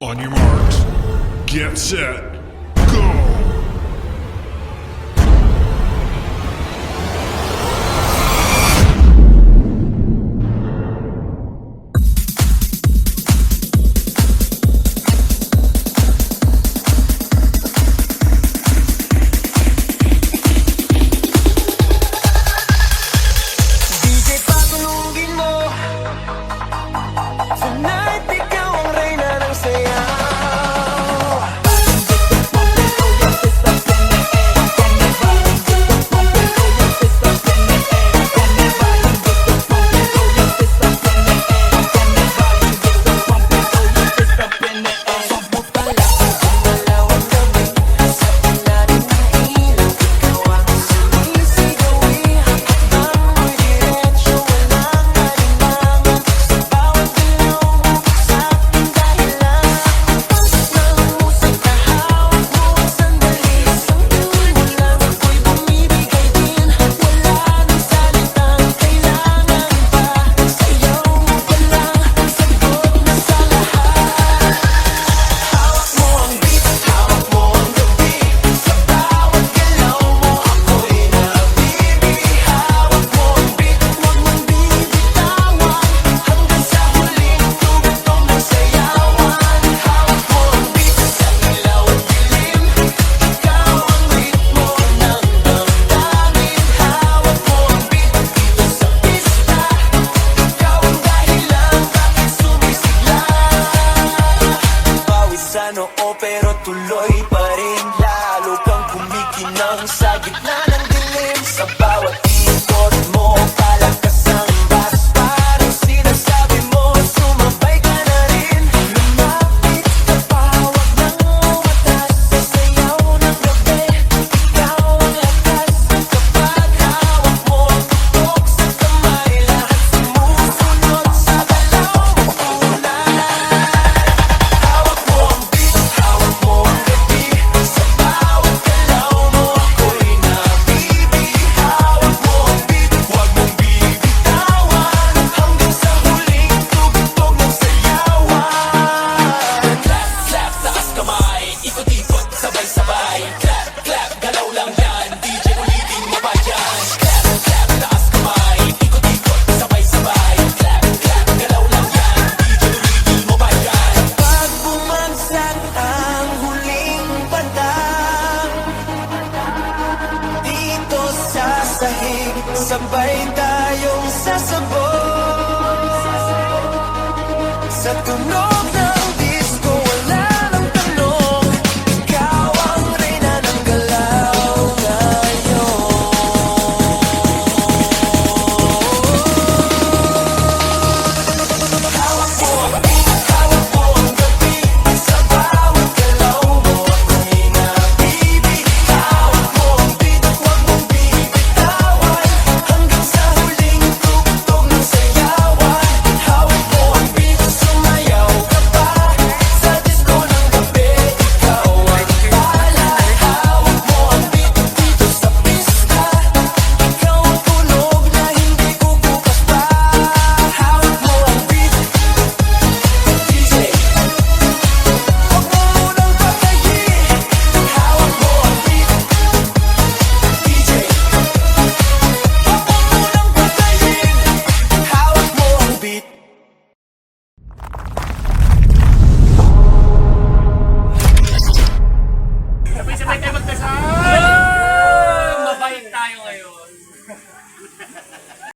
On your marks, get set, go! Tonight, ikaw ang reyna ng sayaw. Oo, pero tuloy pa rin. Lalo kang kumikinang sa gitna ng dilim. Sa bawat ikot mo, palakas ang bas. Parang sinasabi mo, sumabay ka na rin. Lumapit ka pa, huwag nang umatas. Sa sayaw ng gabi, ikaw ang lakas. Kapag hawak mo ang tutok sa kamay, lahat sumusunod sa galaw mo kulay. Hawak mo ang beat, hawak mo ang gabi. Sa bawat galaw mo ako'y nabibi. Hawak mo ang beat, huwag mong bibitawan. Hanggang sa huling tugtog ng sayawan. Clap, clap, taas kamay, ikot-ikot, sabay-sabay. Clap, clap, galaw lang yan, DJ ulitin mo pa dyan. Clap, clap, taas kamay, ikot-ikot, sabay-sabay. Clap, clap, galaw lang yan, DJ ulitin mo pa dyan. Pag bumagsak ang huling patang, dito sa sahig, sabay tayong sasabog. Sa tunog ng disco, wala nang tanong. Ikaw ang reyna ng galaw ngayon. Hawak mo ang beat, hawak mo ang gabi. Sa bawat galaw mo ako'y nabibi. Hawak mo ang beat, huwag mong bibitawan. Hanggang sa huling tugtog ng sayawan. Hawak mo ang beat, sumayaw ka pa. Sa disco ng gabi, ikaw ang tala. Hawak mo ang beat dito sa pista. Ikaw ang tunog na hindi kukupas pa. Hawak mo ang beat, DJ. Huwag mo munang patayin. Hawak mo ang beat, DJ. Huwag mo munang patayin. Hawak mo ang beat. Sabay-sabay tayo magdasal! Mabait tayo ngayon.